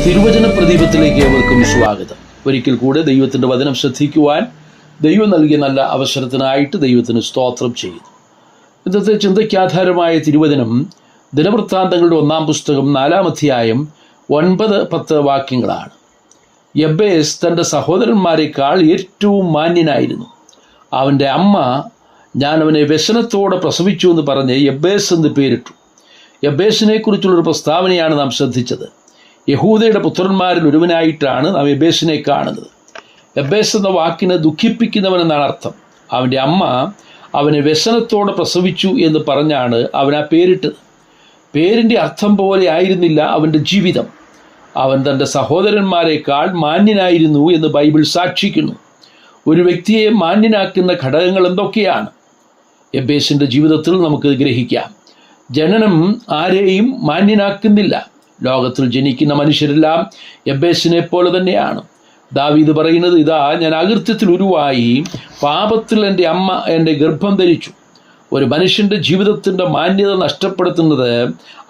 തിരുവചന പ്രദീപത്തിലേക്ക് ഏവർക്കും സ്വാഗതം. ഒരിക്കൽ കൂടെ ദൈവത്തിൻ്റെ വചനം ശ്രദ്ധിക്കുവാൻ ദൈവം നൽകിയ നല്ല അവസരത്തിനായിട്ട് ദൈവത്തിന് സ്തോത്രം ചെയ്യുന്നു. ഇന്നത്തെ ചിന്തയ്ക്കാധാരമായ തിരുവചനം ദിനവൃത്താന്തങ്ങളുടെ 1-ാം പുസ്തകം 4-ാം അധ്യായം 9-10 വാക്യങ്ങളാണ്. യബ്ബേസ് തൻ്റെ സഹോദരന്മാരെക്കാൾ ഏറ്റവും മാന്യനായിരുന്നു. അവൻ്റെ അമ്മ ഞാൻ അവനെ വ്യസനത്തോടെ പ്രസവിച്ചു എന്ന് പറഞ്ഞ് യബ്ബേസ് എന്ന് പേരിട്ടു. യബ്ബേസിനെ കുറിച്ചുള്ളൊരു പ്രസ്താവനയാണ് നാം ശ്രദ്ധിച്ചത്. യഹൂദയുടെ പുത്രന്മാരിൽ ഒരുവനായിട്ടാണ് നാം യബ്ബേസിനെ കാണുന്നത്. യബ്ബേസ് എന്ന വാക്കിന് ദുഃഖിപ്പിക്കുന്നവൻ എന്നാണ് അർത്ഥം. അവൻ്റെ അമ്മ അവനെ വ്യസനത്തോടെ പ്രസവിച്ചു എന്ന് പറഞ്ഞാണ് അവൻ ആ പേരിട്ടത്. പേരിൻ്റെ അർത്ഥം പോലെ ആയിരുന്നില്ല അവൻ്റെ ജീവിതം. അവൻ തൻ്റെ സഹോദരന്മാരെക്കാൾ മാന്യനായിരുന്നു എന്ന് ബൈബിൾ സാക്ഷിക്കുന്നു. ഒരു വ്യക്തിയെ മാന്യനാക്കുന്ന ഘടകങ്ങൾ എന്തൊക്കെയാണ്? യബ്ബേസിൻ്റെ ജീവിതത്തിൽ നമുക്ക് ഗ്രഹിക്കാം. ജനനം ആരെയും മാന്യനാക്കുന്നില്ല. ലോകത്തിൽ ജനിക്കുന്ന മനുഷ്യരെല്ലാം യബ്ബേസിനെ പോലെ തന്നെയാണ്. ദാവീദ് പറയുന്നത്, ഇതാ ഞാൻ അകൃത്യത്തിൽ ഉരുവായി, പാപത്തിൽ എൻ്റെ അമ്മ എൻ്റെ ഗർഭം ധരിച്ചു. ഒരു മനുഷ്യൻ്റെ ജീവിതത്തിൻ്റെ മാന്യത നഷ്ടപ്പെടുത്തുന്നത്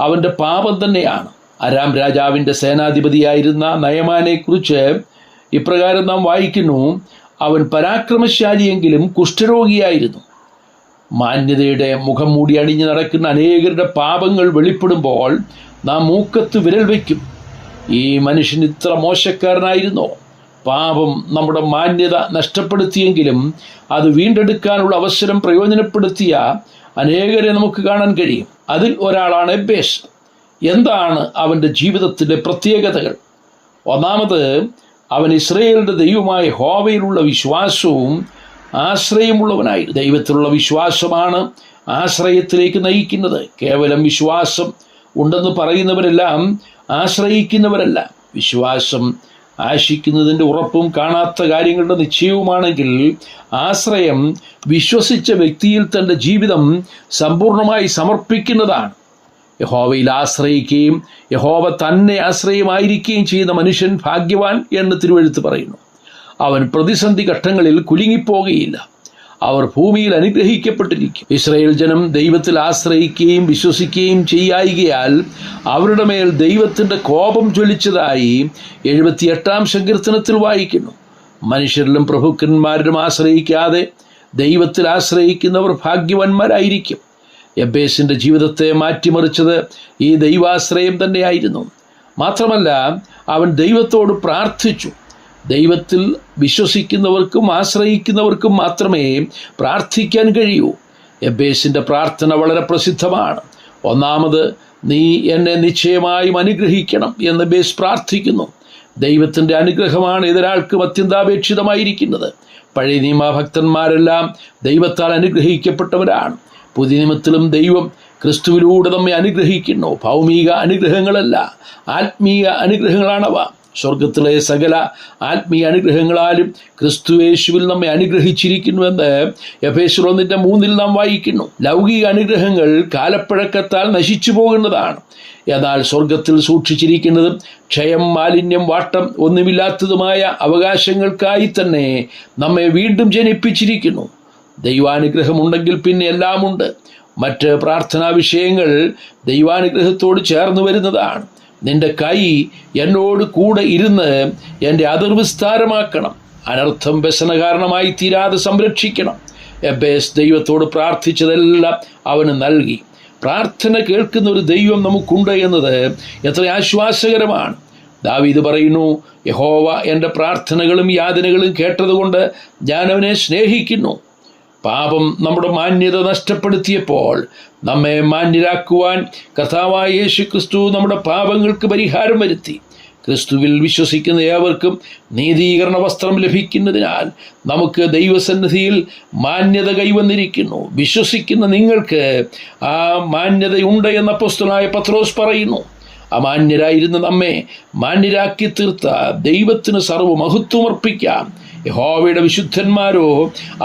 അവൻ്റെ പാപം തന്നെയാണ്. അരാം രാജാവിൻ്റെ സേനാധിപതിയായിരുന്ന നയമാനെക്കുറിച്ച് ഇപ്രകാരം നാം വായിക്കുന്നു, അവൻ പരാക്രമശാലിയെങ്കിലും കുഷ്ഠരോഗിയായിരുന്നു. മാന്യതയുടെ മുഖം മൂടി അണിഞ്ഞ് നടക്കുന്ന അനേകരുടെ പാപങ്ങൾ വെളിപ്പെടുമ്പോൾ നാം മൂക്കത്ത് വിരൽ വയ്ക്കും. ഈ മനുഷ്യൻ ഇത്ര മോശക്കാരനായിരുന്നോ? പാപം നമ്മുടെ മാന്യത നഷ്ടപ്പെടുത്തിയെങ്കിലും അത് വീണ്ടെടുക്കാനുള്ള അവസരം പ്രയോജനപ്പെടുത്തിയ അനേകരെ നമുക്ക് കാണാൻ കഴിയും. അതിൽ ഒരാളാണ് യബ്ബേസ്. എന്താണ് അവൻ്റെ ജീവിതത്തിൻ്റെ പ്രത്യേകതകൾ? ഒന്നാമത്, അവൻ ഇസ്രായേലിൻ്റെ ദൈവമായ യഹോവയിലുള്ള വിശ്വാസവും ആശ്രയമുള്ളവനായി. ദൈവത്തിലുള്ള വിശ്വാസമാണ് ആശ്രയത്തിലേക്ക് നയിക്കുന്നത്. കേവലം വിശ്വാസം ഉണ്ടെന്ന് പറയുന്നവരെല്ലാം ആശ്രയിക്കുന്നവരല്ല. വിശ്വാസം ആശിക്കുന്നതിൻ്റെ ഉറപ്പും കാണാത്ത കാര്യങ്ങളുടെ നിശ്ചയവുമാണെങ്കിൽ ആശ്രയം വിശ്വസിച്ച വ്യക്തിയിൽ തൻ്റെ ജീവിതം സമ്പൂർണ്ണമായി സമർപ്പിക്കുന്നതാണ്. യഹോവയിൽ ആശ്രയിക്കുകയും യഹോവ തന്നെ ആശ്രയമായിരിക്കുകയും ചെയ്യുന്ന മനുഷ്യൻ ഭാഗ്യവാൻ എന്ന് തിരുവെഴുത്ത് പറയുന്നു. അവൻ പ്രതിസന്ധി ഘട്ടങ്ങളിൽ കുലുങ്ങിപ്പോകുകയില്ല. അവർ ഭൂമിയിൽ അനുഗ്രഹിക്കപ്പെട്ടിരിക്കും. ഇസ്രായേൽ ജനം ദൈവത്തിൽ ആശ്രയിക്കുകയും വിശ്വസിക്കുകയും ചെയ്യായികയാൽ അവരുടെ മേൽ ദൈവത്തിൻ്റെ കോപം ജ്വലിച്ചതായി 78-ാം സങ്കീർത്തനത്തിൽ വായിക്കുന്നു. മനുഷ്യരിലും പ്രഭുക്കന്മാരിലും ആശ്രയിക്കാതെ ദൈവത്തിൽ ആശ്രയിക്കുന്നവർ ഭാഗ്യവാന്മാരായിരിക്കും. യബ്ബേസിൻ്റെ ജീവിതത്തെ മാറ്റിമറിച്ചത് ഈ ദൈവാശ്രയം തന്നെയായിരുന്നു. മാത്രമല്ല, അവൻ ദൈവത്തോട് പ്രാർത്ഥിച്ചു. ദൈവത്തിൽ വിശ്വസിക്കുന്നവർക്കും ആശ്രയിക്കുന്നവർക്കും മാത്രമേ പ്രാർത്ഥിക്കാൻ കഴിയൂ. യബ്ബേസിൻ്റെ പ്രാർത്ഥന വളരെ പ്രസിദ്ധമാണ്. ഒന്നാമത്, നീ എന്നെ നിശ്ചയമായും അനുഗ്രഹിക്കണം എന്ന് യബ്ബേസ് പ്രാർത്ഥിക്കുന്നു. ദൈവത്തിൻ്റെ അനുഗ്രഹമാണ് ഏതൊരാൾക്കും അത്യന്താപേക്ഷിതമായിരിക്കുന്നത്. പഴയ നിയമഭക്തന്മാരെല്ലാം ദൈവത്താൽ അനുഗ്രഹിക്കപ്പെട്ടവരാണ്. പുതിയ നിയമത്തിലും ദൈവം ക്രിസ്തുവിലൂടെ നമ്മെ അനുഗ്രഹിക്കുന്നു. ഭൗമിക അനുഗ്രഹങ്ങളല്ല, ആത്മീയ അനുഗ്രഹങ്ങളാണവ. സ്വർഗത്തിലെ സകല ആത്മീയ അനുഗ്രഹങ്ങളാലും ക്രിസ്തുയേശുവിൽ നമ്മെ അനുഗ്രഹിച്ചിരിക്കുന്നുവെന്ന് എഫേസ്യർ 1:3 നാം വായിക്കുന്നു. ലൗകിക അനുഗ്രഹങ്ങൾ കാലപ്പഴക്കത്താൽ നശിച്ചു പോകുന്നതാണ്. എന്നാൽ സ്വർഗത്തിൽ സൂക്ഷിച്ചിരിക്കുന്നതും ക്ഷയം, മാലിന്യം, വാട്ടം ഒന്നുമില്ലാത്തതുമായ അവകാശങ്ങൾക്കായി തന്നെ നമ്മെ വീണ്ടും ജനിപ്പിച്ചിരിക്കുന്നു. ദൈവാനുഗ്രഹമുണ്ടെങ്കിൽ പിന്നെ എല്ലാമുണ്ട്. മറ്റ് പ്രാർത്ഥനാ വിഷയങ്ങൾ ദൈവാനുഗ്രഹത്തോട് ചേർന്ന് വരുന്നതാണ്. നിന്റെ കൈ എന്നോട് കൂടെ ഇരുന്ന് എൻ്റെ അതിർവിസ്താരമാക്കണം. അനർത്ഥം വ്യസന കാരണമായി തീരാതെ സംരക്ഷിക്കണം. യബ്ബേസ് ദൈവത്തോട് പ്രാർത്ഥിച്ചതെല്ലാം അവന് നൽകി. പ്രാർത്ഥന കേൾക്കുന്ന ഒരു ദൈവം നമുക്കുണ്ട് എന്നത് എത്ര ആശ്വാസകരമാണ്. ദാവീദ് പറയുന്നു, യഹോവ എൻ്റെ പ്രാർത്ഥനകളും യാതനകളും കേട്ടതുകൊണ്ട് ഞാൻ അവനെ സ്നേഹിക്കുന്നു. പാപം നമ്മുടെ മാന്യത നഷ്ടപ്പെടുത്തിയപ്പോൾ നമ്മെ മാന്യരാക്കുവാൻ കർത്താവായ യേശു ക്രിസ്തു നമ്മുടെ പാപങ്ങൾക്ക് പരിഹാരം വരുത്തി. ക്രിസ്തുവിൽ വിശ്വസിക്കുന്ന ഏവർക്കും നീതീകരണ വസ്ത്രം ലഭിക്കുന്നതിനാൽ നമുക്ക് ദൈവസന്നിധിയിൽ മാന്യത കൈവന്നിരിക്കുന്നു. വിശ്വസിക്കുന്ന നിങ്ങൾക്ക് ആ മാന്യതയുണ്ട് എന്ന് അപ്പോസ്തലനായ പത്രോസ് പറയുന്നു. അമാന്യരായിരുന്ന നമ്മെ മാന്യരാക്കി തീർത്ത ദൈവത്തിന് സർവ്വമഹത്വം അർപ്പിക്കാം. യഹോവയുടെ വിശുദ്ധന്മാരോ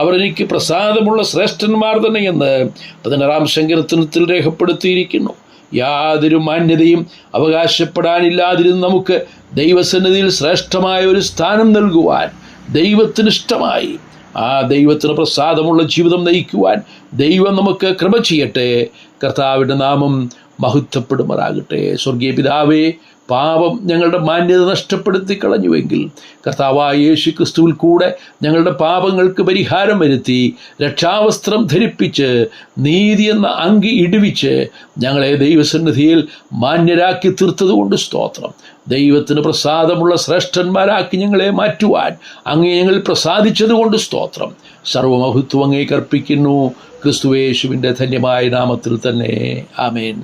അവർ എനിക്ക് പ്രസാദമുള്ള ശ്രേഷ്ഠന്മാർ തന്നെ എന്ന് 16-ാം സങ്കീർത്തനത്തിൽ രേഖപ്പെടുത്തിയിരിക്കുന്നു. യാതൊരു മാന്യതയും അവകാശപ്പെടാനില്ലാതിരുന്ന് നമുക്ക് ദൈവസന്നിധിയിൽ ശ്രേഷ്ഠമായ ഒരു സ്ഥാനം നൽകുവാൻ ദൈവത്തിനിഷ്ടമായി. ആ ദൈവത്തിന് പ്രസാദമുള്ള ജീവിതം നയിക്കുവാൻ ദൈവം നമുക്ക് കൃപ ചെയ്യട്ടെ. കർത്താവിൻ്റെ നാമം മഹത്വപ്പെടുമാറാകട്ടെ. സ്വർഗീയ പിതാവേ, പാപം ഞങ്ങളുടെ മാന്യത നഷ്ടപ്പെടുത്തി കളഞ്ഞുവെങ്കിൽ കർത്താവായ യേശു ക്രിസ്തുവിൽ കൂടെ ഞങ്ങളുടെ പാപങ്ങൾക്ക് പരിഹാരം വരുത്തി രക്ഷാവസ്ത്രം ധരിപ്പിച്ച് നീതി എന്ന അങ്കി ഇടുവിച്ച് ഞങ്ങളെ ദൈവസന്നിധിയിൽ മാന്യരാക്കി തീർത്തതുകൊണ്ട് സ്തോത്രം. ദൈവത്തിന് പ്രസാദമുള്ള ശ്രേഷ്ഠന്മാരാക്കി ഞങ്ങളെ മാറ്റുവാൻ അങ്ങേ ഞങ്ങൾ പ്രസാദിച്ചതുകൊണ്ട് സ്തോത്രം. സർവമഹത്വം അങ്ങേക്ക് അർപ്പിക്കുന്നു, ക്രിസ്തുയേശുവിൻ്റെ ധന്യമായ നാമത്തിൽ തന്നെ. ആമേൻ.